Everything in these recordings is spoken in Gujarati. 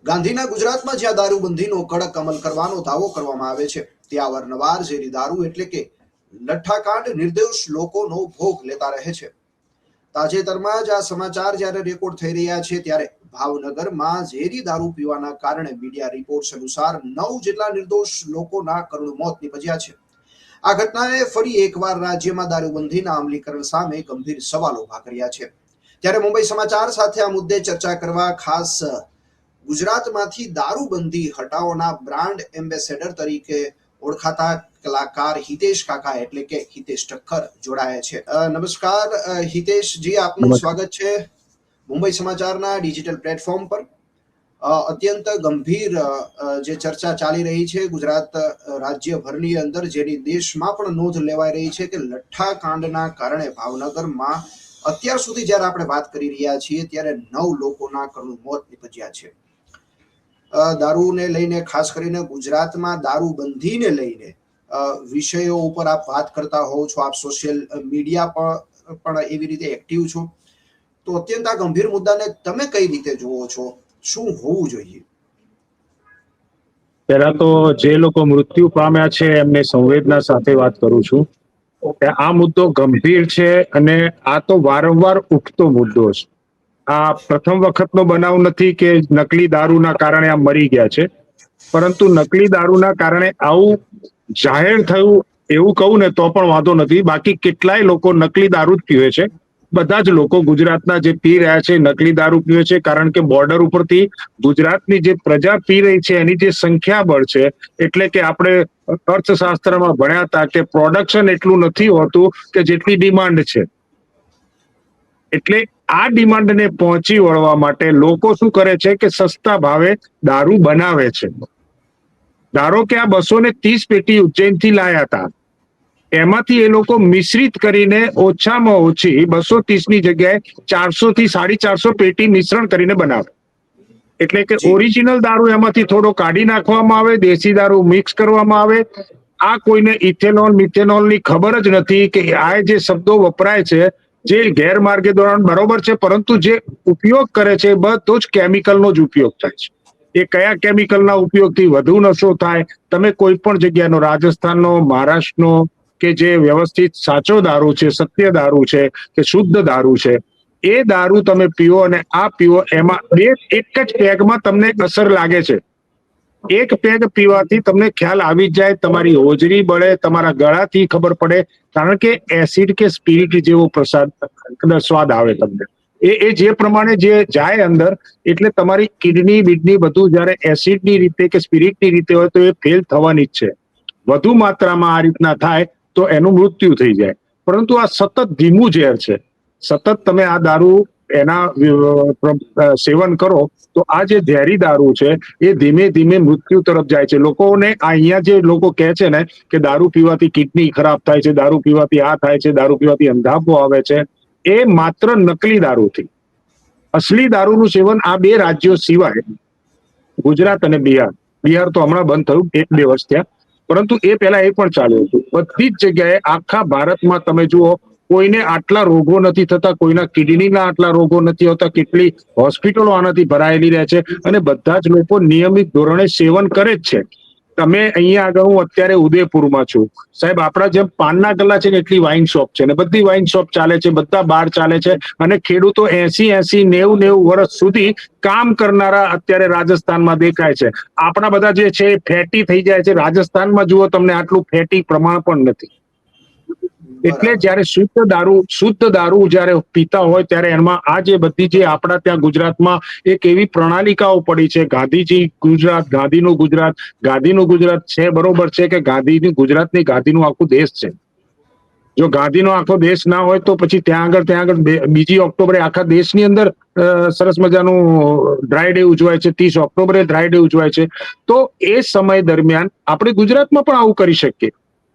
ગાંધીના ગુજરાતમાં જ્યાં દારૂબંધીનો કડક અમલ કરવાનો દાવો કરવામાં આવે છે, ત્યાં અવારનવાર ઝેરી દારૂ એટલે કે લઠ્ઠાકાંડ નિર્દોષ લોકોનો ભોગ લેતા રહે છે. તાજેતરમાં જ આ સમાચાર જ્યારે રેકોર્ડ થઈ રહ્યા છે, ત્યારે ભાવનગરમાં ઝેરી દારૂ પીવાના કારણે મીડિયા રિપોર્ટ્સ અનુસાર 9 જેટલા નિર્દોષ લોકોના કરુણ મોત નીપજ્યા છે. આ ઘટનાએ ફરી એકવાર રાજ્યમાં દારૂબંધીના અમલીકરણ સામે ગંભીર સવાલો ઉભા કર્યા છે. ત્યારે મુંબઈ સમાચાર સાથે આ મુદ્દે ચર્ચા કરવા ખાસ ગુજરાતમાંથી દારૂબંધી હટાવોના બ્રાન્ડ એમ્બેસેડર તરીકે ઓળખાતા કલાકાર હિતેશ કાકા એટલે કે હિતેશ ઠક્કર જોડાયા છે. નમસ્કાર હિતેશજી, આપનું સ્વાગત છે મુંબઈ સમાચારના ડિજિટલ પ્લેટફોર્મ પર. અત્યંત ગંભીર જે ચર્ચા ચાલી રહી છે ગુજરાત રાજ્યભરની અંદર, જેની દેશમાં પણ નોંધ લેવાઈ રહી છે કે લઠ્ઠાકાંડના કારણે ભાવનગરમાં અત્યાર સુધી જ્યારે આપણે વાત કરી રહ્યા છીએ ત્યારે 9 લોકોના કરુણ મોત નીપજ્યા છે. દારૂને લઈને, ખાસ કરીને ગુજરાતમાં દારૂબંધીને લઈને વિષયો ઉપર આપ વાત કરતા હોવ છો, આપ સોશિયલ મીડિયા પર પણ એવી રીતે એક્ટિવ છો, તો અત્યંત આ ગંભીર મુદ્દાને તમે કઈ રીતે જુઓ છો? શું હોવું જોઈએ? પહેલા તો જે લોકો મૃત્યુ પામ્યા છે એમને સંવેદના સાથે વાત કરું છું. આ મુદ્દો ગંભીર છે અને આ તો વારંવાર ઉઠતો મુદ્દો છે. આ પ્રથમ વખતનો બનાવ નથી કે નકલી દારૂના કારણે આ મરી ગયા છે, પરંતુ નકલી દારૂના કારણે આવું જાહેર થયું એવું કહું ને તો પણ વાંધો નથી. બાકી કેટલાય લોકો નકલી દારૂ જ પીવે છે. બધા જ લોકો ગુજરાતના જે પી રહ્યા છે નકલી દારૂ પીવે છે, કારણ કે બોર્ડર ઉપરથી ગુજરાતની જે પ્રજા પી રહી છે એની જે સંખ્યાબળ છે, એટલે કે આપણે અર્થશાસ્ત્રમાં ભણ્યા હતા કે પ્રોડક્શન એટલું નથી હોતું કે જેટલી ડિમાન્ડ છે. એટલે આ ડિમાન્ડને પહોંચી વળવા માટે લોકો શું કરે છે કે સસ્તા ભાવે દારૂ બનાવે છે. ધારો કે આ 230 પેટી ઉજ્જૈનથી લાયા હતા, એમાંથી એ લોકો મિશ્રિત કરીને ઓછામાં ઓછી 230 ની જગ્યાએ 400 થી 450 પેટી મિશ્રણ કરીને બનાવે. એટલે કે ઓરિજિનલ દારૂ એમાંથી થોડો કાઢી નાખવામાં આવે, દેશી દારૂ મિક્સ કરવામાં આવે. આ કોઈને ઇથેનોલ મિથેનોલની ખબર જ નથી કે આ જે શબ્દો વપરાય છે જે ગેરમાર્ગે દોરાન બરોબર છે, પરંતુ જે ઉપયોગ કરે છે બધો જ કેમિકલનો જ ઉપયોગ થાય છે. એ કયા કેમિકલના ઉપયોગથી વધુ નશો થાય, તમે કોઈ પણ જગ્યાનો, રાજસ્થાનનો, મહારાષ્ટ્રનો કે જે વ્યવસ્થિત સાચો દારૂ છે, સત્ય દારૂ છે કે શુદ્ધ દારૂ છે, એ દારૂ તમે પીવો અને આ પીવો, એમાં એક જ પેગમાં તમને અસર લાગે છે. એક પેગ પીવાથી તમને ખ્યાલ આવી જ જાય, તમારી હોજરી બળે, તમારા ગળાથી ખબર પડે, કારણ કે એસિડ કે સ્પિરિટ જેવો સ્વાદ આવે તમને. એ જે પ્રમાણે જે જાય અંદર, એટલે તમારી કિડની બીડની બધું જયારે એસિડની રીતે કે સ્પિરિટની રીતે હોય તો એ ફેલ થવાની જ છે. વધુ માત્રામાં આ રીતના થાય તો એનું મૃત્યુ થઈ જાય. પરંતુ આ સતત ધીમું ઝેર છે. સતત તમે આ દારૂ એના સેવન કરો તો આ જે ઝેરી દારૂ છે એ ધીમે ધીમે મૃત્યુ તરફ જાય છે. લોકોને અહીંયા જે લોકો કહે છે ને કે દારૂ પીવાથી કિડની ખરાબ થાય છે, દારૂ પીવાથી આ થાય છે, દારૂ પીવાથી અંધાપો આવે છે, એ માત્ર નકલી દારૂથી. અસલી દારૂનું સેવન આ 2 રાજ્યો સિવાય, ગુજરાત અને બિહાર તો હમણાં બંધ થયું 1-2 વર્ષ થયા, પરંતુ એ પહેલા એ પણ ચાલ્યું હતું. બધી જ જગ્યાએ આખા ભારતમાં તમે જુઓ, કોઈને આટલા રોગો નથી થતા, કોઈના કિડનીના આટલા રોગો નથી હોતા, કેટલી હોસ્પિટલો આનાથી ભરાયેલી રહે છે અને બધા જ લોકો નિયમિત ધોરણે સેવન કરે જ છે. તમે અહીંયા આગળ, હું અત્યારે ઉદયપુરમાં છું સાહેબ, આપણા જેમ પાનના ગલ્લા છે ને એટલી વાઇન શોપ છે ને બધી વાઇન શોપ ચાલે છે, બધા બાર ચાલે છે, અને ખેડૂતો 80, 90 વર્ષ સુધી કામ કરનારા અત્યારે રાજસ્થાનમાં દેખાય છે. આપણા બધા જે છે એ ફેટી થઈ જાય છે. રાજસ્થાનમાં જુઓ, તમને આટલું ફેટી પ્રમાણ પણ નથી. એટલે જયારે શુદ્ધ દારૂ જયારે પીતા હોય ત્યારે એમાં આ જે બધી જે આપણા ત્યાં ગુજરાતમાં એક એવી પ્રણાલિકાઓ પડી છે, ગાંધીજી ગુજરાત, ગાંધીનું ગુજરાત. ગાંધીનું ગુજરાત છે બરોબર છે કે ગાંધીની ગુજરાતની, ગાંધીનું આખું દેશ છે. જો ગાંધીનો આખો દેશ ના હોય તો પછી ત્યાં આગળ 2 ઓક્ટોબરે આખા દેશની અંદર સરસ મજાનું ડ્રાય ડે ઉજવાય છે, 30 ઓક્ટોબરે ડ્રાય ડે ઉજવાય છે. તો એ સમય દરમિયાન આપણે ગુજરાતમાં પણ આવું કરી શકીએ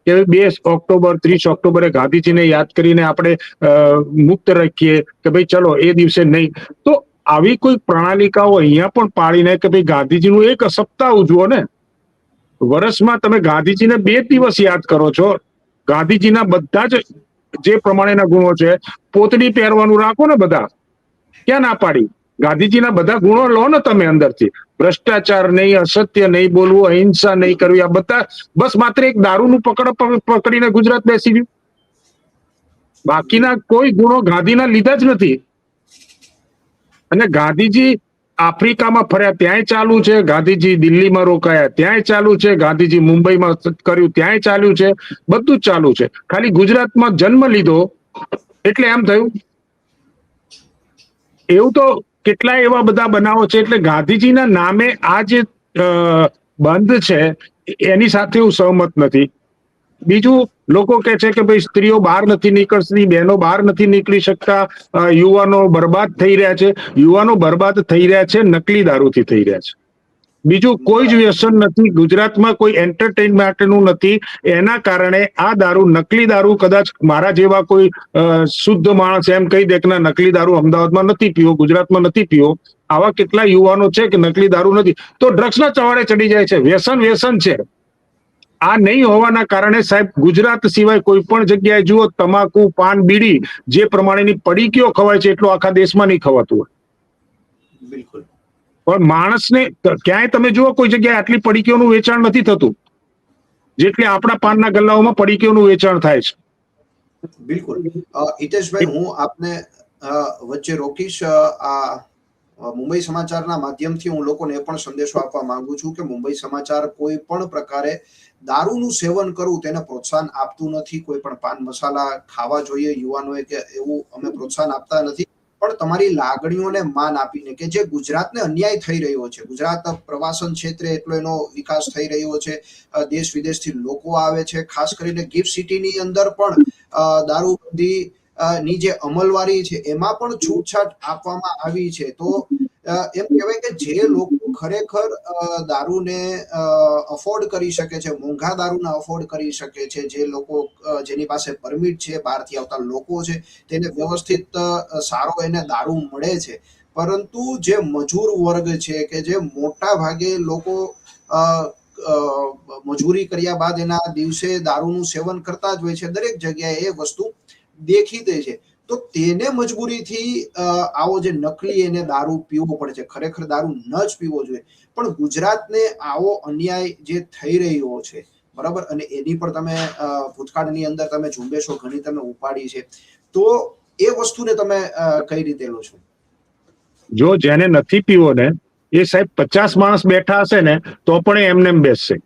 કે 2 ઓક્ટોબર 30 ઓક્ટોબરે ગાંધીજીને યાદ કરીને આપણે મુક્ત રાખીએ કે ભાઈ ચલો એ દિવસે નહીં. તો આવી કોઈ પ્રણાલિકાઓ અહીંયા પણ પાડીને કે ભાઈ ગાંધીજીનું એક સપ્તાહ ઉજવો ને. વર્ષમાં તમે ગાંધીજીને 2 દિવસ યાદ કરો છો. ગાંધીજીના બધા જ જે પ્રમાણેના ગુણો છે, પોતડી પહેરવાનું રાખો ને બધા, ક્યાં ના પાડી? ગાંધીજીના બધા ગુણો લો ને તમે અંદરથી, ભ્રષ્ટાચાર નહીં, અસત્ય નહીં બોલવું, અહિંસા નહીં કરવી, આ બધા બસ માત્ર એક દારૂનું પકડીને ગુજરાત બેસી ગયું. બાકીના કોઈ ગુણો ગાંધીના લીધા જ નથી. અને ગાંધીજી આફ્રિકામાં ફર્યા ત્યાંય ચાલુ છે, ગાંધીજી દિલ્હીમાં રોકાયા ત્યાંય ચાલુ છે, ગાંધીજી મુંબઈમાં કર્યું ત્યાંય ચાલ્યું છે, બધું જ ચાલુ છે. ખાલી ગુજરાતમાં જન્મ લીધો એટલે એમ થયું. એવું તો કેટલાય એવા બધા બનાવો છે. એટલે ગાંધીજીના નામે આ જે બંધ છે એની સાથે હું સહમત નથી. બીજું, લોકો કહે છે કે ભાઈ સ્ત્રીઓ બહાર નથી નીકળતી, બહેનો બહાર નથી નીકળી શકતા, યુવાનો બરબાદ થઈ રહ્યા છે. યુવાનો બરબાદ થઈ રહ્યા છે નકલી દારૂથી થઈ રહ્યા છે. બીજું કોઈ જ વ્યસન નથી ગુજરાતમાં, કોઈ એન્ટરટેઇન માટેનું નથી. એના કારણે આ દારૂ, નકલી દારૂ, કદાચ મારા જેવા કોઈ શુદ્ધ માણસ એમ કહી દે કે નકલી દારૂ અમદાવાદમાં નથી પીવો, ગુજરાતમાં નથી પીવો. આવા કેટલા યુવાનો છે કે નકલી દારૂ નથી, તો ડ્રગ્સના ચવાડે ચડી જાય છે. વ્યસન છે. આ નહીં હોવાના કારણે સાહેબ, ગુજરાત સિવાય કોઈ પણ જગ્યાએ જુઓ, તમાકુ, પાન, બીડી જે પ્રમાણેની પડીકીઓ ખવાય છે એટલું આખા દેશમાં નહીં ખવાતું હોય. બિલકુલ. પણ માણસને ક્યાંય તમે જુઓ કોઈ જગ્યાએ આટલી પડીકીઓનું વેચાણ નથી થતું જેટલી આપણા પાનના ગલ્લાઓમાં પડીકીઓનું વેચાણ થાય છે. બિલકુલ. હિતેશભાઈ, હું આપને વચ્ચે રોકીશ. આ મુંબઈ સમાચારના માધ્યમથી હું લોકોને એ પણ સંદેશો આપવા માંગુ છું કે મુંબઈ સમાચાર કોઈ પણ પ્રકારે દારૂનું સેવન કરવું તેને પ્રોત્સાહન આપતું નથી. કોઈ પણ પાન મસાલા ખાવા જોઈએ યુવાનોએ કે એવું અમે પ્રોત્સાહન આપતા નથી. પણ તમારી લાગણીઓને માન આપીને કે જે ગુજરાતને અન્યાય થઈ રહ્યો છે, ગુજરાત પ્રવાસન ક્ષેત્રે એટલો એનો વિકાસ થઈ રહ્યો છે, દેશ વિદેશથી લોકો આવે છે, ખાસ કરીને ગિફ્ટ સિટીની અંદર પણ દારૂબંધી ની જે અમલવારી છે એમાં પણ છૂટછાટ આપવામાં આવી છે. તો એમ કહેવાય કે જે લોકો ખરેખર દારૂને અફોર્ડ કરી શકે છે, મોંઘા દારૂને અફોર્ડ કરી શકે છે, જે લોકો જેની પાસે પરમિટ છે, બહારથી આવતા લોકો છે, તેને વ્યવસ્થિત સારો એને દારૂ મળે છે. પરંતુ જે મજૂર વર્ગ છે કે જે મોટા ભાગે લોકો મજૂરી કર્યા બાદ એના દિવસે દારૂનું સેવન કરતા જ હોય છે, દરેક જગ્યાએ એ વસ્તુ દેખીતી છે. તો તેને મજબૂરીથી આવો જે નકલી એને દારૂ પીવો પડે છે. ખરેખર દારૂ ન જ પીવો જોઈએ. પણ ગુજરાતને આવો અન્યાય જે થઈ રહ્યો છે, બરાબર, અને એની પર તમે ભૂતકાળની અંદર તમે ઝુંબેશો ઘણી તમે ઉપાડી છે, તો એ વસ્તુને તમે કઈ રીતે લો છો? જો જેને નથી પીવો ને એ સાહેબ 50 માણસ બેઠા હશે ને તો પણ એમને બેસશે.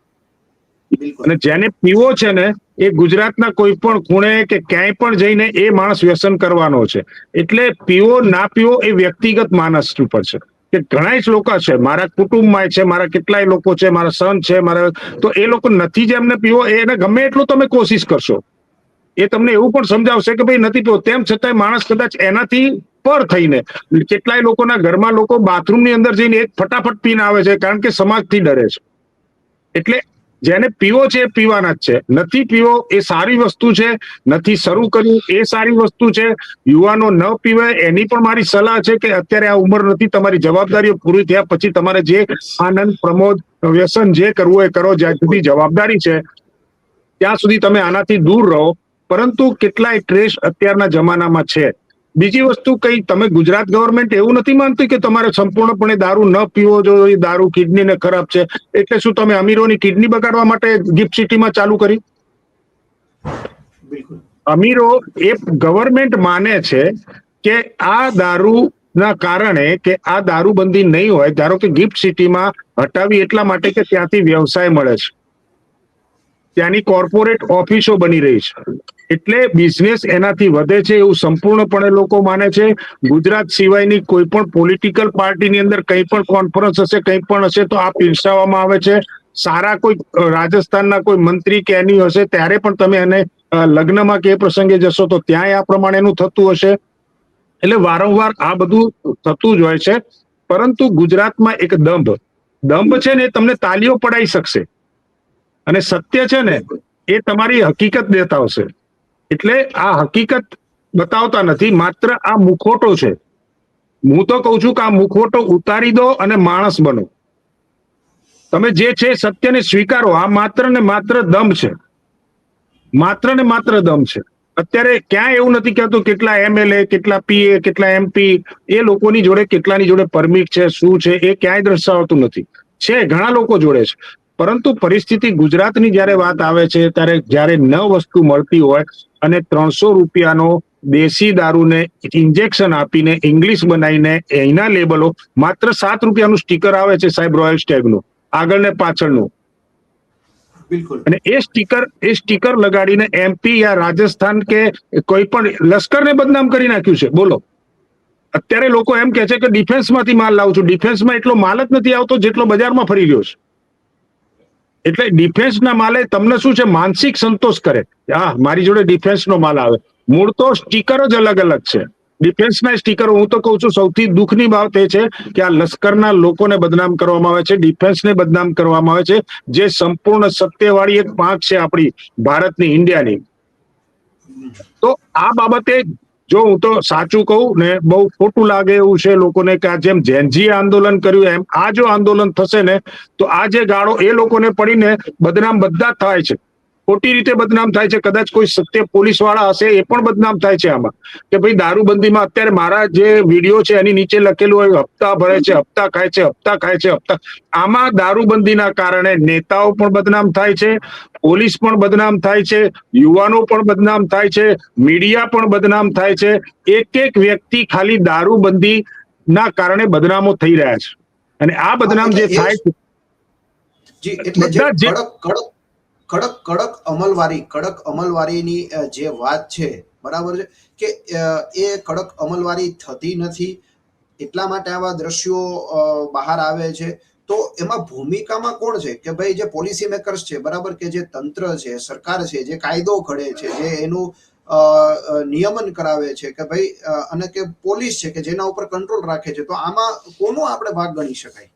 અને જેને પીવો છે ને એ ગુજરાતના કોઈ પણ ખૂણે કે ક્યાંય પણ જઈને એ માણસ વ્યસન કરવાનો છે. એટલે પીવો ના પીવો એ વ્યક્તિગત માણસ ઉપર છે. કે ઘણા જ લોકો છે, મારા કુટુંબમાં છે, મારા કેટલાય લોકો છે, મારા સન છે, મારા, તો એ લોકો નથી જેમને પીવો, એને ગમે એટલું તમે કોશિશ કરશો, એ તમને એવું પણ સમજાવશે કે ભાઈ નથી પીવો, તેમ છતાંય માણસ કદાચ એનાથી પર થઈને, કેટલાય લોકોના ઘરમાં લોકો બાથરૂમની અંદર જઈને એક ફટાફટ પીને આવે છે કારણ કે સમાજથી ડરે છે. એટલે જેને પીવો છે એ પીવાના જ છે. નથી પીવો એ સારી વસ્તુ છે, નથી શરૂ કર્યું એ સારી વસ્તુ છે. યુવાનો ન પીવે એની પણ મારી સલાહ છે કે અત્યારે આ ઉંમર નથી, તમારી જવાબદારીઓ પૂરી થયા પછી તમારે જે આનંદ, પ્રમોદ, વ્યસન જે કરવું એ કરો. જ્યાં સુધી જવાબદારી છે ત્યાં સુધી તમે આનાથી દૂર રહો. પરંતુ કેટલાય ટ્રેસ અત્યારના જમાનામાં છે. બીજી વસ્તુ કઈ, તમે ગુજરાત ગવર્મેન્ટ એવું નથી માનતી કે તમારે સંપૂર્ણપણે દારૂ ન પીવો જોઈએ, દારૂ કિડનીને ખરાબ છે, એટલે શું તમે અમીરોની કિડની બગાડવા માટે ગિફ્ટ સિટીમાં ચાલુ કરી? અમીરો એ ગવર્મેન્ટ માને છે કે આ દારૂ ના કારણે કે આ દારૂબંધી નહીં હોય, ધારો કે ગિફ્ટ સિટીમાં હટાવી એટલા માટે કે ત્યાંથી વ્યવસાય મળે છે, ત્યાંની કોર્પોરેટ ઓફિસો બની રહી છે, એટલે બિઝનેસ એનાથી વધે છે એવું સંપૂર્ણપણે લોકો માને છે. ગુજરાત સિવાયની કોઈ પણ પોલિટિકલ પાર્ટીની અંદર કંઈ પણ કોન્ફરન્સ હશે, કંઈ પણ હશે તો આ પીરસાવવામાં આવે છે. સારા કોઈ રાજસ્થાનના કોઈ મંત્રી કે એની હશે ત્યારે પણ તમે એને લગ્નમાં કે એ પ્રસંગે જશો તો ત્યાંય આ પ્રમાણેનું થતું હશે. એટલે વારંવાર આ બધું થતું જ હોય છે. પરંતુ ગુજરાતમાં એક દંભ છે ને, તમને તાલીઓ પડાવી શકશે, અને સત્ય છે ને એ તમારી હકીકત બતાવશે. એટલે આ હકીકત બતાવતા નથી, માત્ર આ મુખોટો છે. હું તો કહું છું કે આ મુખોટો ઉતારી દો અને માણસ બનો. તમે જે છે સત્યને સ્વીકારો. આ માત્ર ને માત્ર દમ છે, માત્ર ને માત્ર દમ છે. અત્યારે ક્યાં એવું નથી કહેતું કેટલા MLA, કેટલા PA, કેટલા MP, એ લોકોની જોડે કેટલાની જોડે પરમિટ છે, શું છે, એ ક્યાંય દર્શાવતું નથી. છે ઘણા લોકો જોડે છે, પરંતુ પરિસ્થિતિ ગુજરાતની જયારે વાત આવે છે ત્યારે જયારે ન વસ્તુ મળતી હોય અને 300 રૂપિયાનો દેશી દારૂને ઇન્જેક્શન આપીને ઇંગ્લિશ બનાવીને એના લેબલો, માત્ર 7 રૂપિયાનું સ્ટીકર આવે છે સાહેબ, રોયલ સ્ટેગનું આગળ ને પાછળનું, બિલકુલ. અને એ સ્ટીકર લગાડીને MP યા રાજસ્થાન કે કોઈ પણ લશ્કરને બદનામ કરી નાખ્યું છે. બોલો, અત્યારે લોકો એમ કે છે કે ડિફેન્સમાંથી માલ લાવું છું. ડિફેન્સમાં એટલો માલ જ નથી આવતો જેટલો બજારમાં ફરી રહ્યો છે. એટલે ડિફેન્સના માલે તમને શું છે, માનસિક સંતોષ કરે, હા મારી જોડે ડિફેન્સનો માલ આવે. મૂળ તો સ્ટીકર જ અલગ અલગ છે. ડિફેન્સના સ્ટીકર, હું તો કહું છું સૌથી દુઃખની બાબત એ છે કે આ લશ્કરના લોકોને બદનામ કરવામાં આવે છે, ડિફેન્સને બદનામ કરવામાં આવે છે, જે સંપૂર્ણ સત્યવાળી એક પાંખ છે આપણી ભારતની, ઇન્ડિયાની. તો આ બાબતે જો હું તો સાચું કહું ને, બહુ ખોટું લાગે એવું છે લોકોને કે આ જેમ જેનજી આંદોલન કર્યું એમ આ જો આંદોલન થશે ને તો આ જે ગાળો એ લોકોને પડીને બદનામ બધા જ થાય છે, ખોટી રીતે બદનામ થાય છે. કદાચ કોઈ સત્ય પોલીસ વાળા હશે એ પણ બદનામ થાય છે આમાં, કે ભાઈ દારૂબંધીમાં અત્યારે મારા જે વિડીયો છે એની નીચે લખેલું હોય હપ્તા ભરે છે, હપ્તા ખાય છે, હપ્તા ખાય છે, હપ્તા. આમાં દારૂબંધીના કારણે નેતાઓ પણ બદનામ થાય છે, પોલીસ પણ બદનામ થાય છે, યુવાનો પણ બદનામ થાય છે, મીડિયા પણ બદનામ થાય છે. એક વ્યક્તિ ખાલી દારૂબંધી ના કારણે બદનામો થઈ રહ્યા છે, અને આ બદનામ જે થાય છે જી, એટલે જે બધા જે કડક અમલવારીની જે વાત છે, બરાબર છે, કે એ કડક અમલવારી થતી નથી, એટલા માટે આવા દ્રશ્યો બહાર આવે છે. તો એમાં ભૂમિકામાં કોણ છે કે ભાઈ જે પોલિસી મેકર્સ છે, બરાબર, કે જે તંત્ર છે, સરકાર છે, જે કાયદો ઘડે છે, જે એનું નિયમન કરાવે છે, કે ભાઈ અને કે પોલીસ છે કે જેના ઉપર કંટ્રોલ રાખે છે. તો આમાં કોનો આપણે ભાગ ગણી શકાય?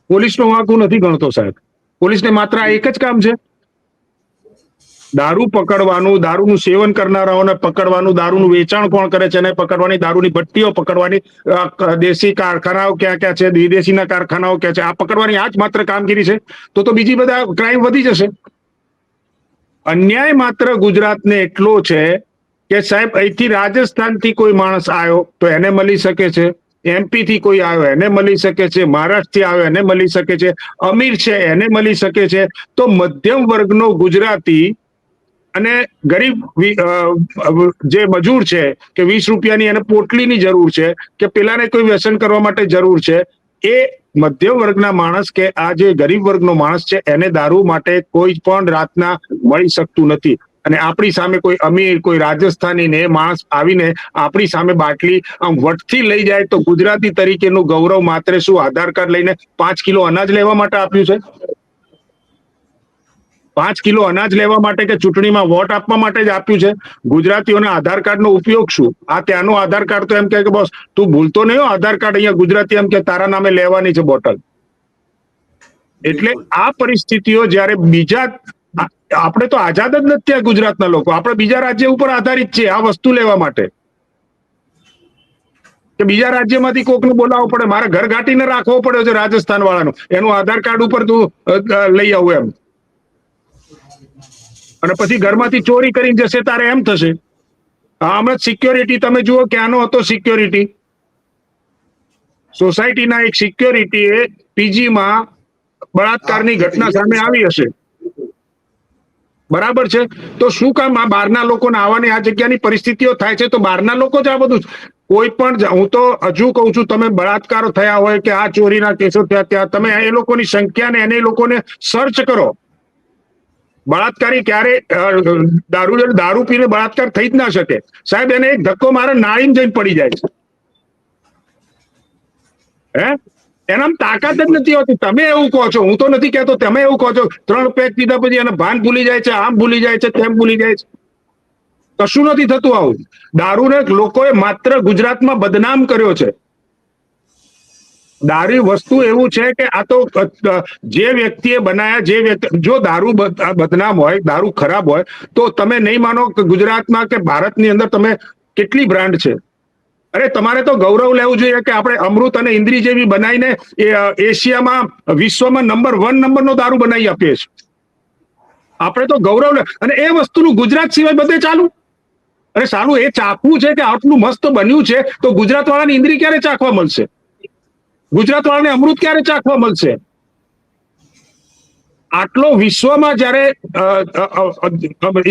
પોલીસનો વાંક હું નથી ગણતો સાહેબ. પોલીસને માત્ર આ એક જ કામ છે, દારૂ પકડવાનું, દારૂનું સેવન કરનારાઓને પકડવાનું, દારૂનું વેચાણ કોણ કરે છે એને પકડવાની, દારૂની ભટ્ટીઓ પકડવાની, દેશી કારખાનાઓ ક્યાં ક્યાં છે, વિદેશીના કારખાનાઓ ક્યાં છે, આ પકડવાની આ જ માત્ર કામગીરી છે. તો બીજી બધા ક્રાઇમ વધી જશે. અન્યાય માત્ર ગુજરાતને એટલો છે કે સાહેબ અહીંથી રાજસ્થાનથી કોઈ માણસ આવ્યો તો એને મળી શકે છે, MP થી કોઈ આવ્યો એને મળી શકે છે, મહારાષ્ટ્રથી આવ્યો એને મળી શકે છે, અમીર છે એને મળી શકે છે. તો મધ્યમ વર્ગનો ગુજરાતી અને ગરીબ જે મજૂર છે કે 20 રૂપિયાની એને પોટલીની જરૂર છે, કે પેલાને કોઈ વ્યસન કરવા માટે જરૂર છે, એ મધ્યમ વર્ગના માણસ કે આ જે ગરીબ વર્ગનો માણસ છે એને દારૂ માટે કોઈ પણ રાતના મળી શકતું નથી. અને આપણી સામે કોઈ અમીર, કોઈ રાજસ્થાની ને માણસ આવીને આપણી સામે બાટલી આમ વટથી લઈ જાય તો ગુજરાતી તરીકેનું ગૌરવ માત્ર શું આધાર કાર્ડ લઈને 5 કિલો અનાજ લેવા માટે આપ્યું છે? 5 કિલો અનાજ લેવા માટે કે ચૂંટણીમાં વોટ આપવા માટે જ આપ્યું છે? ગુજરાતીઓના આધાર કાર્ડનો ઉપયોગ શું? આ ત્યાંનો આધાર કાર્ડ તો એમ કહે કે બોસ તું ભૂલતો નહીં હો, આધાર કાર્ડ અહીંયા ગુજરાતી એમ કે તારા નામે લેવાની છે બોટલ. એટલે આ પરિસ્થિતિઓ જ્યારે બીજા, આપણે તો આઝાદ જ નથી થયા ગુજરાતના લોકો, આપણે બીજા રાજ્ય ઉપર આધારિત છે આ વસ્તુ લેવા માટે, કે બીજા રાજ્યમાંથી કોકને બોલાવવો પડે, મારે ઘર ઘાટીને રાખવો પડ્યો છે રાજસ્થાન વાળાનું, એનું આધાર કાર્ડ ઉપર તું લઈ આવું એમ, અને પછી ઘરમાંથી ચોરી કરીને જશે તારે એમ થશે. હમણાં સિક્યોરિટી તમે જુઓ ક્યાંનો હતો સિક્યોરિટી, સોસાયટીના એક સિક્યોરિટી એ PGમાં બળાત્કારની ઘટના સામે આવી હશે, બરાબર છે? તો શું કામ આ બહારના લોકોને આવવાની આ જગ્યાની પરિસ્થિતિઓ થાય છે? તો બહારના લોકો જ આ બધું, કોઈ પણ, હું તો હજુ કહું છું, તમે બળાત્કારો થયા હોય કે આ ચોરીના કેસો થયા, ત્યાં તમે એ લોકોની સંખ્યાને એને લોકોને સર્ચ કરો. બળાત્કારી ક્યારે દારૂ પીને બળાત્કાર થઈ જ ના શકે સાહેબ, એને એક ધક્કો મારે નાળીમાં જઈને પડી જાય છે. એનામાં તાકાત જ નથી હોતી. તમે એવું કહો છો, હું તો નથી કહેતો, તમે એવું કહો છો 3 પેક પીધા પછી એને ભાન ભૂલી જાય છે, આમ ભૂલી જાય છે, તેમ ભૂલી જાય છે. કશું નથી થતું આવું. દારૂને લોકોએ માત્ર ગુજરાતમાં બદનામ કર્યો છે. દારૂ વસ્તુ એવું છે કે આ તો જે વ્યક્તિએ બનાયા, જે વ્યક્તિ, જો દારૂ બદનામ હોય, દારૂ ખરાબ હોય, તો તમે નહીં માનો કે ગુજરાતમાં કે ભારતની અંદર તમે કેટલી બ્રાન્ડ છે. અરે તમારે તો ગૌરવ લેવું જોઈએ કે આપણે અમૃત અને ઇન્દ્રી જેવી બનાવીને એશિયામાં, વિશ્વમાં નંબર 1 દારૂ બનાવી આપીએ છીએ. આપણે તો ગૌરવ, અને એ વસ્તુનું ગુજરાત સિવાય બધે ચાલુ. અને સાલું એ ચાખવું છે કે આટલું મસ્ત બન્યું છે તો ગુજરાત વાળાની ઇન્દ્રી ક્યારે ચાખવા મળશે? ગુજરાત વાળાને અમૃત ક્યારે ચાખવા મળશે? આટલો વિશ્વમાં જયારે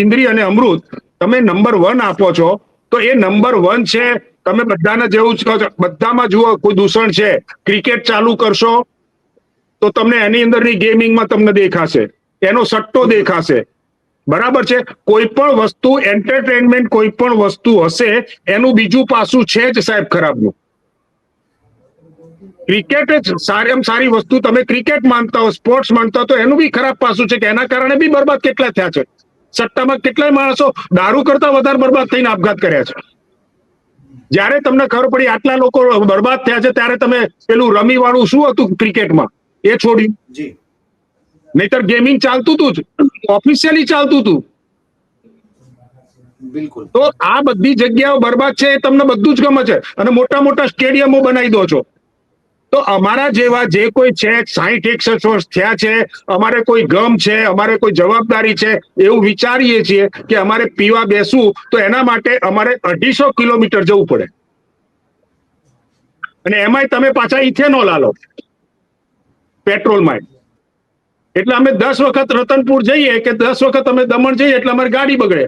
ઇન્દ્રિય અને અમૃત તમે નંબર 1 આપો છો તો એ નંબર 1 છે. તમે બધાને જેવું જ કહો છો, બધામાં જુઓ કોઈ દૂષણ છે. ક્રિકેટ ચાલુ કરશો તો તમને એની અંદરની ગેમિંગમાં તમને દેખાશે, એનો સટ્ટો દેખાશે. બરાબર છે. કોઈ પણ વસ્તુ એન્ટરટેનમેન્ટ કોઈ પણ વસ્તુ હશે એનું બીજું પાસું છે જ સાહેબ ખરાબનું. ક્રિકેટ જ સારી વસ્તુ, તમે ક્રિકેટ માનતા હો, સ્પોર્ટ્સ માનતા હો, તો એનું બી ખરાબ પાસું છે કે એના કારણે બી બરબાદ કેટલા થયા છે. સટ્ટામાં કેટલાય માણસો દારૂ કરતા વધારે બરબાદ થઈને આપઘાત કર્યા છે. જ્યારે તમને ખબર પડી આટલા લોકો બરબાદ થયા છે ત્યારે તમે પેલું રમી વાળું શું હતું ક્રિકેટમાં એ છોડ્યું. જી નહીતર ગેમિંગ ચાલતું હતું જ, ઓફિશિયલી ચાલતું હતું. બિલકુલ. તો આ બધી જગ્યાઓ બરબાદ છે એ તમને બધું જ ગમે છે અને મોટા મોટા સ્ટેડિયમો બનાવી દો છો. તો અમારા જેવા જે કોઈ છે 60-61 વર્ષ થયા છે, અમારે કોઈ ગમ છે, અમારે કોઈ જવાબદારી છે, એવું વિચારીએ છીએ કે અમારે પીવા બેસવું તો એના માટે અમારે 250 કિલોમીટર જવું પડે અને એમાંય તમે પાછા ઇથેનોલ આલો પેટ્રોલમાં. એટલે અમે 10 વખત રતનપુર જઈએ કે 10 વખત અમે દમણ જઈએ એટલે અમારી ગાડી બગડે.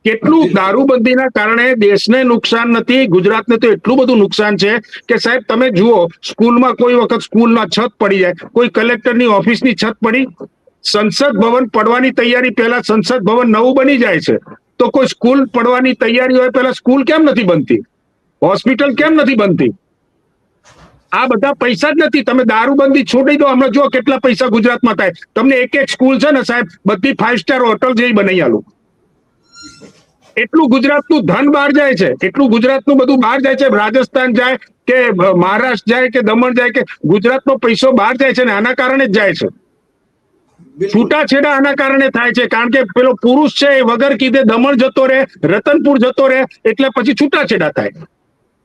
કેટલું દારૂબંધીના કારણે દેશને નુકસાન નથી, ગુજરાતને તો એટલું બધું નુકસાન છે કે સાહેબ તમે જુઓ, સ્કૂલમાં કોઈ વખત સ્કૂલના છત પડી જાય, કોઈ કલેક્ટરની ઓફિસની છત પડી, સંસદ ભવન પડવાની તૈયારી પહેલા સંસદ ભવન નવું બની જાય છે, તો કોઈ સ્કૂલ પડવાની તૈયારી હોય પહેલા સ્કૂલ કેમ નથી બનતી? હોસ્પિટલ કેમ નથી બનતી? આ બધા પૈસા જ નથી. તમે દારૂબંધી છોડી દો, હમણાં જુઓ કેટલા પૈસા ગુજરાતમાં થાય. તમને એક સ્કૂલ છે ને સાહેબ, બધી 5 સ્ટાર હોટલ જેવી બનાવી આલું. એટલું ગુજરાતનું ધન બહાર જાય છે, એટલું ગુજરાતનું બધું બહાર જાય છે. રાજસ્થાન જાય કે મહારાષ્ટ્ર જાય કે દમણ જાય કે ગુજરાતનો પૈસો બહાર જાય છે ને આના કારણે જ જાય છે. છૂટાછેડા આના કારણે થાય છે, કારણ કે પેલો પુરુષ છે એ વગર કીધે દમણ જતો રહે, રતનપુર જતો રહે, એટલે પછી છૂટાછેડા થાય.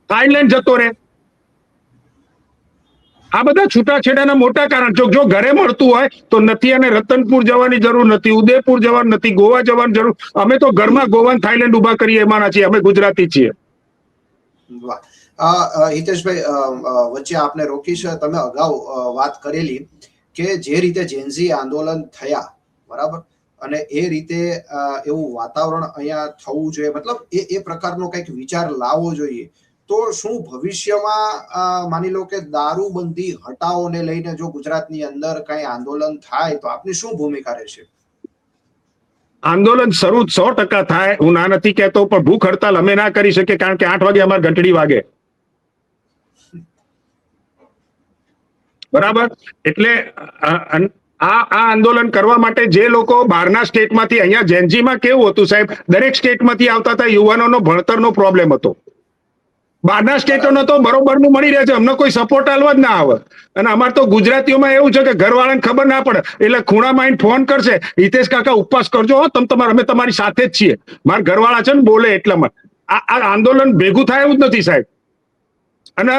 થાઈલેન્ડ જતો રહે. આ બધા છૂટાછેડાના મોટા કારણ. જો ઘરે મળતું હોય તો નથી, અને રતનપુર જવાની જરૂર નથી, ઉદયપુર જવાનું નથી, ગોવા જવાની જરૂર. અમે તો ઘરમાં ગોવા થાઈલેન્ડ ઉભા કરીએ એમાંના છીએ, અમે ગુજરાતી છીએ. હિતેશભાઈ, વચ્ચે આપને રોકીશ. તમે અગાઉ વાત કરેલી કે જે રીતે જેનઝી આંદોલન થયા, બરાબર, અને એ રીતે એવું વાતાવરણ અહીંયા થવું જોઈએ, મતલબ એ પ્રકારનો કંઈક વિચાર લાવવો જોઈએ. તો શું ભવિષ્યમાં માની લો કે દારૂબંધી હટાવોને લઈને જો ગુજરાતની અંદર કઈ આંદોલન થાય તો આપની શું ભૂમિકા રહેશે? આંદોલન શરૂ 100% થાય, હું ના નથી કહેતો, પણ ભૂખ હડતાલ અમે ના કરી શકીએ, કારણ કે 8 વાગે અમારે ઘંટડી વાગે. બરાબર. એટલે આ આંદોલન કરવા માટે જે લોકો બહારના સ્ટેટમાંથી, અહીંયા જેનજીમાં કેવું હતું સાહેબ, દરેક સ્ટેટમાંથી આવતા હતા યુવાનોનો ભણતરનો પ્રોબ્લેમ હતો. બહારના સ્ટેટોનો તો બરોબરનું મળી રહે છે, અમને કોઈ સપોર્ટ આલવા જ ના આવે. અને અમારે તો ગુજરાતીઓમાં એવું છે કે ઘરવાળાને ખબર ના પડે એટલે ખૂણામાં આવીને ફોન કરશે, હિતેશ કાકા ઉપવાસ કરજો, અમે તમારી સાથે જ છીએ. મારા ઘરવાળા છે ને બોલે એટલામાં આ આંદોલન ભેગું થાય એવું જ નથી સાહેબ. અને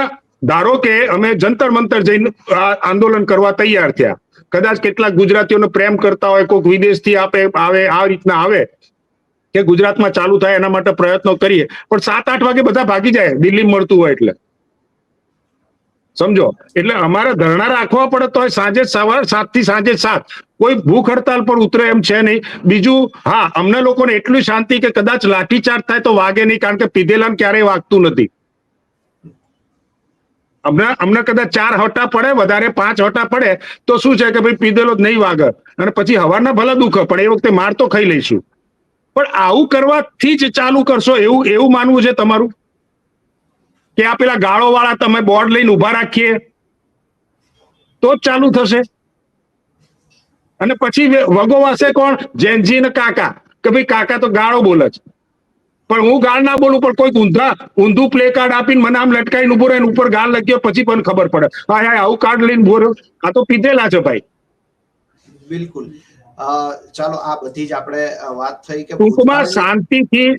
ધારો કે અમે જંતર મંતર જઈને આંદોલન કરવા તૈયાર થયા, કદાચ કેટલાક ગુજરાતીઓને પ્રેમ કરતા હોય, કોઈક વિદેશથી આવે, આ રીતના આવે કે ગુજરાતમાં ચાલુ થાય એના માટે પ્રયત્નો કરીએ, પણ 7-8 વાગે બધા ભાગી જાય દિલ્હી મળતું હોય એટલે. સમજો, એટલે અમારે ધરણા રાખવા પડે તો સાંજે સવાર 7 થી સાંજે 7, કોઈ ભૂખ હડતાલ પર ઉતરે એમ છે નહીં. બીજું, હા, અમને લોકોને એટલું શાંતિ કે કદાચ લાઠીચાર્જ થાય તો વાગે નહીં, કારણ કે પીધેલાને ક્યારેય વાગતું નથી. અમને કદાચ 4 હટા પડે, વધારે 5 હટા પડે તો શું છે કે ભાઈ પીધેલો જ નહીં વાગે, અને પછી હવારના ભલે દુખે પણ એ વખતે માર તો ખાઈ લઈશું. પણ આવું કરવાથી જ ચાલુ કરશો એવું માનવું છે તમારું? કે આ પેલા ગાળો વાળા તમે બોર્ડ લઈને ઉભા રાખીએ તો જ ચાલુ થશે? અને પછી વગોવાશે કોણ? જેનજી ને કાકા, કે ભાઈ કાકા તો ગાળો બોલે છે, પણ હું ગાળ ના બોલું, પણ કોઈ ઊંધું પ્લે કાર્ડ આપીને મને આમ લટકાઈને ઉભો રહે, ઉપર ગાળ લગ્યો, પછી પણ ખબર પડે હા આવું કાર્ડ લઈને ઉભો રહ્યો, આ તો પીધેલા છે ભાઈ. બિલકુલ. ચાલો, આ બધી જ આપણે વાત થઈ કે ટૂંકમાં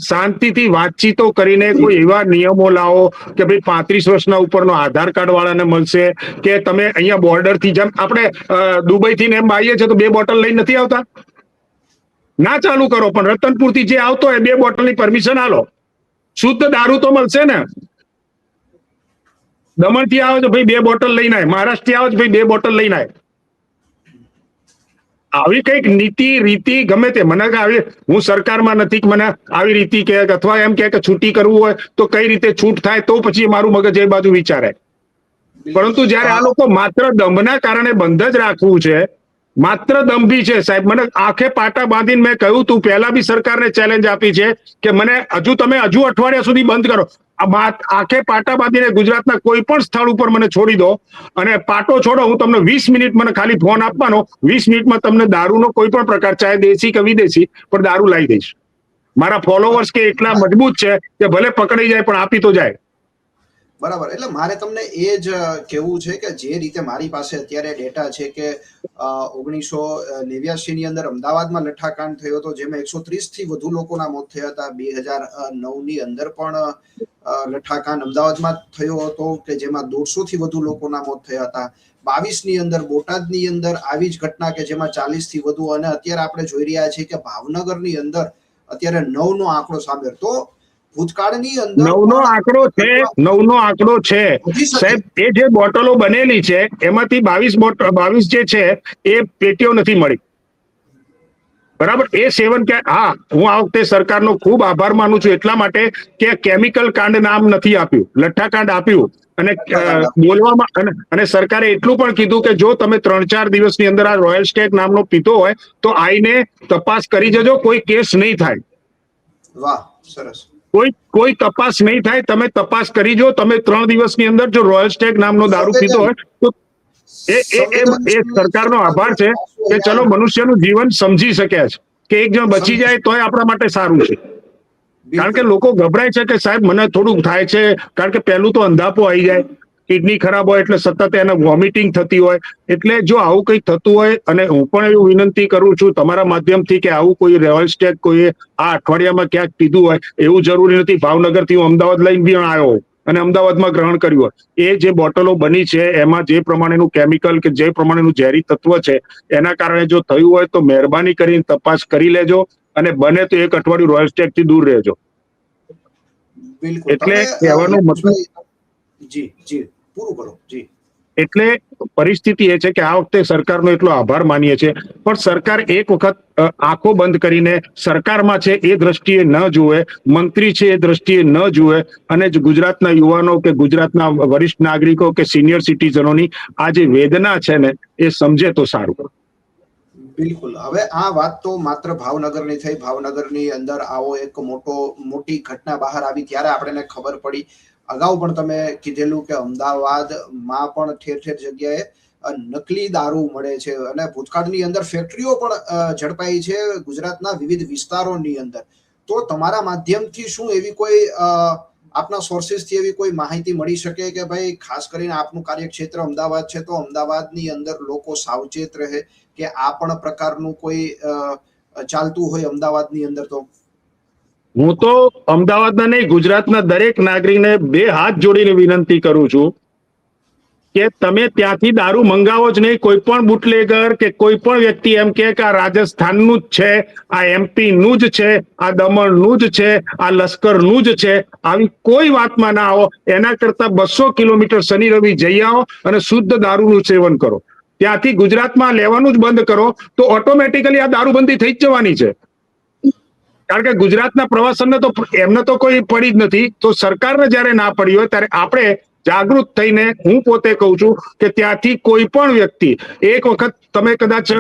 શાંતિથી વાતચીતો કરીને કોઈ એવા નિયમો લાવો કે ભાઈ 35 વર્ષના ઉપરનો આધાર કાર્ડ વાળાને મળશે, કે તમે અહીંયા બોર્ડર થી, જેમ આપણે દુબઈ થી એમ આવીએ છીએ તો 2 બોટલ લઈને નથી આવતા, ના ચાલુ કરો, પણ રતનપુરથી જે આવતો હોય 2 બોટલની પરમિશન આલો. શુદ્ધ દારૂ તો મળશે ને. દમણથી આવો તો ભાઈ 2 બોટલ લઈને આય, મહારાષ્ટ્રથી આવો તો ભાઈ 2 બોટલ લઈને આય. આવી કઈક નીતિ રીતિ ગમે તે મને આવી, હું સરકારમાં નથી કે મને આવી રીતિ કે અથવા એમ કે છૂટી કરવું હોય તો કઈ રીતે છૂટ થાય તો પછી મારું મગજ એ બાજુ વિચારે. પરંતુ જયારે આ લોકો માત્ર દંભના કારણે બંધ જ રાખવું છે, માત્ર દંભી છે સાહેબ. મને આંખે પાટા બાંધીને મેં કહ્યું તું, પહેલા બી સરકારને ચેલેન્જ આપી છે કે મને તમે હજુ અઠવાડિયા સુધી બંધ કરો. આંખે પાટા બાંધીને ગુજરાતના કોઈ પણ સ્થળ ઉપર મને છોડી દો અને પાટો છોડો, હું તમને 20 મિનિટ મને ખાલી ફોન આપવાનો, 20 મિનિટમાં તમને દારૂનો કોઈ પણ પ્રકાર, ચાહે દેશી કે વિદેશી, પણ દારૂ લાવી દઈશ. મારા ફોલોવર્સ કે એટલા મજબૂત છે કે ભલે પકડી જાય પણ આપી તો જાય. બરાબર. એટલે મારે તમને એ જ કહેવું છે કે જે રીતે મારી પાસે અત્યારે ડેટા છે કે 1989 ની અંદર અમદાવાદમાં લઠ્ઠાકાંડ થયો હતો, જેમાં 130 થી વધુ લોકોના મોત થયા હતા. 2009 ની અંદર પણ લઠ્ઠાકાંડ અમદાવાદમાં થયો હતો કે જેમાં 150 થી વધુ લોકોના મોત થયા હતા. 22 ની અંદર બોટાદની અંદર આવી જ ઘટના કે જેમાં 40 થી વધુ, અને અત્યારે આપણે જોઈ રહ્યા છીએ કે ભાવનગરની અંદર અત્યારે 9 નો આંકડો સામે. તો ભૂતકાળની અંદર 9 નો આંકડો છે, 9 નો આંકડો છે સાહેબ. એ જે બોટલો બનેલી છે એમાંથી 22 જે છે એ પેટીઓ નથી મળી. બરાબર. એ સેવન કે હા, હું આ વખતે સરકારનો ખૂબ આભાર માનું છું એટલા માટે કે કેમિકલ કાંડ નામ નથી આપ્યું, લઠ્ઠાકાંડ આપ્યું. અને બોલવામાં અને સરકારે એટલું પણ કીધું કે જો તમે 3-4 દિવસની અંદર આ રોયલ સ્ટેગ નામનો પીતો હોય તો આઈને તપાસ કરી જજો, કોઈ કેસ નહીં થાય. વાહ, સરસ. કોઈ તપાસ નહીં થાય, તમે તપાસ કરી જો. તમે 3 દિવસની અંદર જો રોયલ સ્ટેગ નામનો દારૂ પીતો હોય તો એ સરકારનો આભાર છે કે ચલો મનુષ્યનું જીવન સમજી શક્યા છે કે એક જણ બચી જાય તોય આપણા માટે સારું છે. કારણ કે લોકો ગભરાય છે કે સાહેબ મને થોડુંક થાય છે, કારણ કે પહેલું તો અંધાપો આવી જાય, કિડની ખરાબ હોય એટલે સતત એને વોમિટિંગ થતી હોય. એટલે જો આવું કંઈ થતું હોય, અને હું પણ એવું વિનંતી કરું છું તમારા માધ્યમથી કે આવું કોઈ રોયલ સ્ટેગ કોઈ આ અઠવાડિયામાં ક્યાંક પીધું હોય, એવું જરૂરી નથી ભાવનગરથી હું અમદાવાદ લઈને બી આવ્યો હોય અને અમદાવાદમાં ગ્રહણ કર્યું હોય. એ જે બોટલો બની છે એમાં જે પ્રમાણેનું કેમિકલ કે જે પ્રમાણેનું ઝેરી તત્વ છે એના કારણે જો થયું હોય તો મહેરબાની કરીને તપાસ કરી લેજો, અને બને તો 1 અઠવાડિયું રોયલ સ્ટેગ થી દૂર રહેજો. બિલકુલ. એટલે કહેવાનો મતલબ જી જી પૂરું કરો. જી. એટલે પરિસ્થિતિ એ છે કે આ વખતે સરકારનો એટલો આભાર માનીએ છીએ, પણ સરકાર એક વખત આંખો બંધ કરીને સરકારમાં છે એ દ્રષ્ટિએ ન જુએ, મંત્રી છે એ દ્રષ્ટિએ ન જુએ, અને ગુજરાતના યુવાનો કે ગુજરાતના વરિષ્ઠ નાગરિકો કે સિનિયર સિટીઝનોની આ જે વેદના છે ને એ સમજે તો સારું. બિલકુલ. હવે આ વાત તો માત્ર ભાવનગરની થઈ. ભાવનગરની અંદર આવો એક મોટી ઘટના બહાર આવી ત્યારે આપણને ખબર પડી. અગાઉ પણ તમે કીધેલું કે અમદાવાદમાં પણ ઠેર ઠેર જગ્યાએ નકલી દારૂ મળે છે, અને ભૂતકાળની અંદર ફેક્ટરીઓ પણ ઝડપાઈ છે ગુજરાતના વિવિધ વિસ્તારોની અંદર. તો તમારા માધ્યમથી શું એવી કોઈ આપના સોર્સિસથી એવી કોઈ માહિતી મળી શકે કે ભાઈ ખાસ કરીને આપનું કાર્યક્ષેત્ર અમદાવાદ છે તો અમદાવાદની અંદર લોકો સાવચેત રહે, કે આ પણ પ્રકારનું કોઈ ચાલતું હોય અમદાવાદની અંદર? તો હું તો અમદાવાદના નહીં, ગુજરાતના દરેક નાગરિકને 2 હાથ જોડીને વિનંતી કરું છું કે તમે ત્યાંથી દારૂ મંગાવો જ નહીં. કોઈ પણ બુટલેગર કે કોઈ પણ વ્યક્તિ એમ કે આ રાજસ્થાનનું જ છે, આ MP નું જ છે, આ દમણનું જ છે, આ લશ્કરનું જ છે, આવી કોઈ વાતમાં ના આવો. એના કરતા 200 કિલોમીટર શનિ રવિ જઈ આવો અને શુદ્ધ દારૂનું સેવન કરો. ત્યાંથી ગુજરાતમાં લેવાનું જ બંધ કરો તો ઓટોમેટિકલી આ દારૂબંધી થઈ જ જવાની છે. કારણ કે ગુજરાતના પ્રવાસનને તો એમને તો કોઈ પડી જ નથી. તો સરકારને જ્યારે ના પડી હોય ત્યારે આપણે જાગૃત થઈને, હું પોતે કહું છું કે ત્યાંથી કોઈ પણ વ્યક્તિ એક વખત તમે કદાચ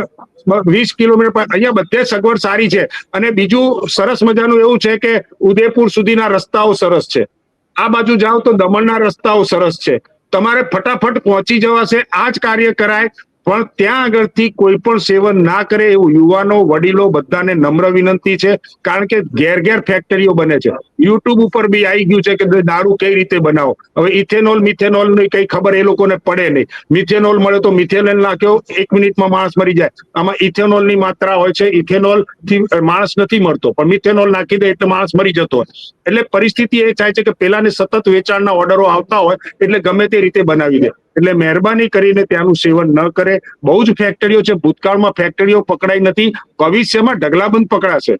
20 કિલોમીટર, અહીંયા બધે સગવડ સારી છે. અને બીજું સરસ મજાનું એવું છે કે ઉદયપુર સુધીના રસ્તાઓ સરસ છે. આ બાજુ જાઓ તો દમણના રસ્તાઓ સરસ છે. તમારે ફટાફટ પહોંચી જવાશે. આ જ કાર્ય કરાય, પણ ત્યાં આગળથી કોઈ પણ સેવન ના કરે એવું યુવાનો, વડીલો બધાને નમ્ર વિનંતી છે. કારણ કે ઘેર ઘેર ફેક્ટરીઓ બને છે. યુટ્યુબ ઉપર બી આવી ગયું છે કે દારૂ કઈ રીતે બનાવો. હવે ઇથેનોલ મિથેનોલ ની કઈ ખબર એ લોકોને પડે નહીં. મિથેનોલ મળે તો મિથેનોલ નાખ્યો, 1 મિનિટમાં માણસ મરી જાય. આમાં ઇથેનોલ ની માત્રા હોય છે. ઇથેનોલ થી માણસ નથી મરતો, પણ મિથેનોલ નાખી દે એટલે માણસ મરી જતો હોય. એટલે પરિસ્થિતિ એ થાય છે કે પેલાને સતત વેચાણના ઓર્ડરો આવતા હોય એટલે ગમે તે રીતે બનાવી દે. એટલે મહેરબાની કરીને ત્યાંનું સેવન ન કરે. બહુ જ ફેક્ટરીઓ છે, ભૂતકાળમાં ફેક્ટરીઓ પકડાઈ નથી, ભવિષ્યમાં ઢગલાબંધ પકડાશે.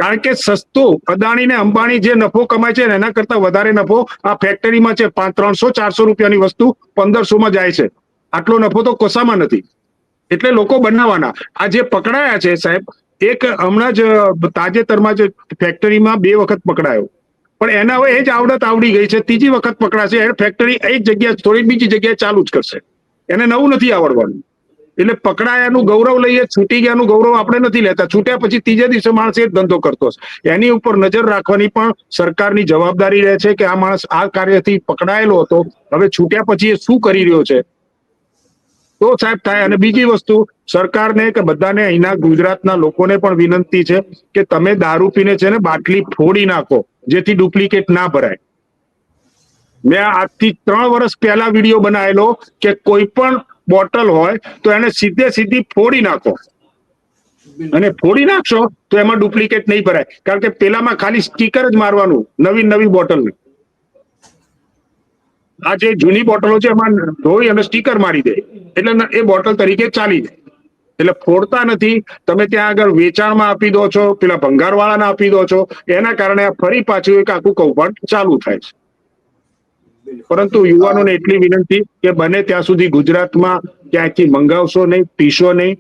કારણ કે સસ્તું અદાણી ને અંબાણી જે નફો કમાય છે એના કરતા વધારે નફો આ ફેક્ટરીમાં છે. 300-400 રૂપિયાની વસ્તુ 1500માં જાય છે. આટલો નફો તો કશામાં નથી. એટલે લોકો બનાવવાના. આ જે પકડાયા છે સાહેબ, એક હમણાં જ તાજેતરમાં જ ફેક્ટરીમાં 2 વખત પકડાયો, પણ એના હવે એ જ આવડત આવડી ગઈ છે. ત્રીજી વખત પકડાશે, એ ફેક્ટરી એક જગ્યા થોડી બીજી જગ્યાએ ચાલુ જ કરશે. એને નવું નથી આવડવાનું. એટલે પકડાયાનું ગૌરવ લઈએ, છૂટી ગયાનું ગૌરવ આપણે નથી લેતા. છૂટ્યા પછી ત્રીજા દિવસે માણસ એ ધંધો કરતો હશે. એની ઉપર નજર રાખવાની પણ સરકારની જવાબદારી રહે છે કે આ માણસ આ કાર્યથી પકડાયેલો હતો, હવે છૂટ્યા પછી એ શું કરી રહ્યો છે, તો સાહેબ થાય. અને બીજી વસ્તુ, સરકારને કે બધાને અહીંના ગુજરાતના લોકોને પણ વિનંતી છે કે તમે દારૂ પીને છે ને બાટલી ફોડી નાખો, જેથી ડુપ્લિકેટ ના ભરાય. મેં આજથી 3 વર્ષ પહેલા વિડીયો બનાવેલો કે કોઈ પણ બોટલ હોય તો એને સીધી ફોડી નાખો, અને ફોડી નાખશો તો એમાં ડુપ્લિકેટ નહીં ભરાય. કારણ કે પેલામાં ખાલી સ્ટીકર જ મારવાનું નવી બોટલની. આ જે જૂની બોટલો છે એમાં ધોઈ અને સ્ટીકર મારી દે એટલે એ બોટલ તરીકે ચાલી જાય. એટલે ફોડતા નથી. તમે ત્યાં આગળ વેચાણમાં આપી દો છો, પેલા ભંગારવાળાને આપી દો છો, એના કારણે ફરી પાછું એક આખું કૌભાંડ ચાલુ થાય છે. પરંતુ યુવાનોને એટલી વિનંતી કે બને ત્યાં સુધી ગુજરાતમાં ક્યાંયથી મંગાવશો નહીં, પીશો નહીં.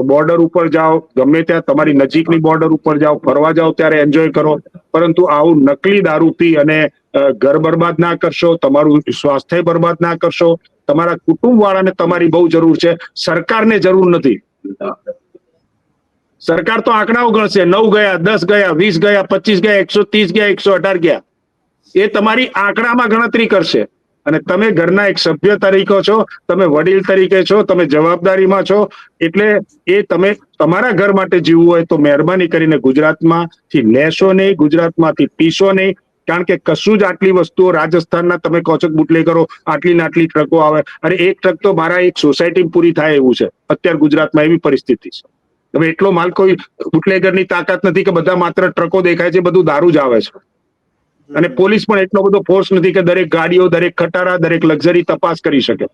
બોર્ડર ઉપર જાઓ, ગમે ત્યાં તમારી નજીકની બોર્ડર ઉપર જાઓ, ફરવા જાઓ ત્યારે એન્જોય કરો, પરંતુ આવું નકલી દારૂ પી અને ઘર બરબાદ ના કરશો, તમારું સ્વાસ્થ્ય બરબાદ ના કરશો. તમારા કુટુંબ વાળાને તમારી બહુ જરૂર છે, સરકારને જરૂર નથી. સરકાર તો આંકડાઓ ગણશે, 9 ગયા, 10 ગયા, 20 ગયા, 25 ગયા, 130 ગયા, 118 ગયા. એ તમારી આંકડામાં ગણતરી કરશે. અને તમે ઘરના એક સભ્ય તરીકે છો, તમે વડીલ તરીકે છો, તમે જવાબદારીમાં છો. એટલે એ તમે તમારા ઘર માટે જીવવું હોય તો મહેરબાની કરીને ગુજરાતમાંથી લેશો નહીં, ગુજરાતમાંથી પીશો નહીં. કારણ કે કશું જ આટલી વસ્તુઓ રાજસ્થાનના તમે કહો છો બુટલે કરો, આટલી ને આટલી ટ્રકો આવે. અને એક ટ્રક તો મારા એક સોસાયટી પૂરી થાય એવું છે અત્યારે ગુજરાતમાં, એવી પરિસ્થિતિ છે. હવે એટલો માલ કોઈ બુટલેગરની તાકાત નથી કે બધા માત્ર ટ્રકો દેખાય છે, બધું દારૂ જ આવે છે. અને પોલીસ પણ એટલો બધો ફોર્સ નથી કે દરેક ગાડીઓ, દરેક ખટારા, દરેક લક્ઝરી તપાસ કરી શકે.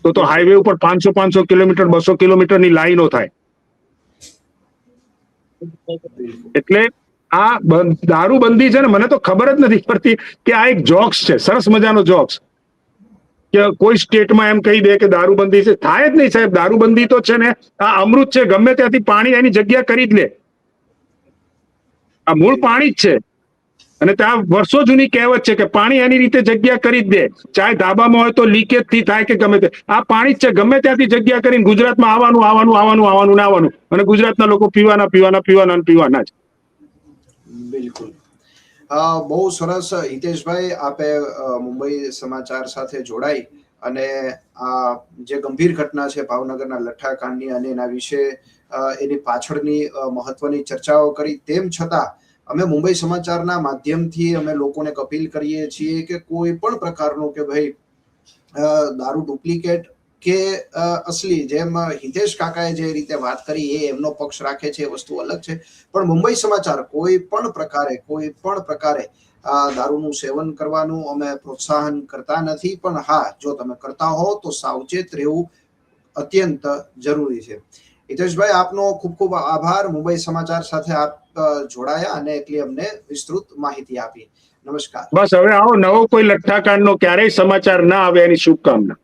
તો હાઈવે ઉપર 500 કિલોમીટર, 200 કિલોમીટરની લાઈનો થાય. એટલે આ દારૂબંધી છે ને, મને તો ખબર જ નથી પડતી કે આ એક જોક્સ છે, સરસ મજાનો જોક્સ. કે કોઈ સ્ટેટમાં એમ કહી દે કે દારૂબંધી છે. થાય જ નહીં સાહેબ. દારૂબંધી તો છે ને આ અમૃત છે, ગમે ત્યાંથી પાણી એની જગ્યા કરી જ લે. આ મૂળ પાણી જ છે. અને ત્યાં વર્ષો જૂની કહેવત છે કે પાણી એની રીતે જગ્યા કરી જ દે. ચાહે ધાબામાં હોય તો લીકેજ થી થાય કે ગમે તે, આ પાણી જ છે, ગમે ત્યાંથી જગ્યા કરીને ગુજરાતમાં આવવાનું. અને ગુજરાતના લોકો પીવાના જ. બિલકુલ. બહુ સરસ હિતેશભાઈ, આપે મુંબઈ સમાચાર સાથે જોડાઈ અને આ જે ગંભીર ઘટના છે ભાવનગરના લઠ્ઠાકાંડની અને એના વિશે એની પાછળની મહત્વની ચર્ચાઓ કરી. તેમ છતાં અમે મુંબઈ સમાચારના માધ્યમથી અમે લોકોને અપીલ કરીએ છીએ કે કોઈ પણ પ્રકારનું કે ભાઈ દારૂ ડુપ્લિકેટ કે અસલી, જેમ હિતેશ કાકાએ જે રીતે વાત કરી એ એમનો પક્ષ રાખે છે, એ વસ્તુ અલગ છે. પણ મુંબઈ સમાચાર કોઈ પણ પ્રકારે દારૂનું સેવન કરવાનું અમે પ્રોત્સાહન કરતા નથી. પણ હા, જો તમે કરતા હો તો સાવચેત રહેવું અત્યંત જરૂરી છે. હિતેશભાઈ, આપનો ખૂબ ખૂબ આભાર. મુંબઈ સમાચાર સાથે આપ જોડાયા અને એટલી અમને વિસ્તૃત માહિતી આપી. નમસ્કાર. બસ હવે આવો નવો કોઈ લઠ્ઠાકાંડનો ક્યારેય સમાચાર ના આવે એની શુભકામના.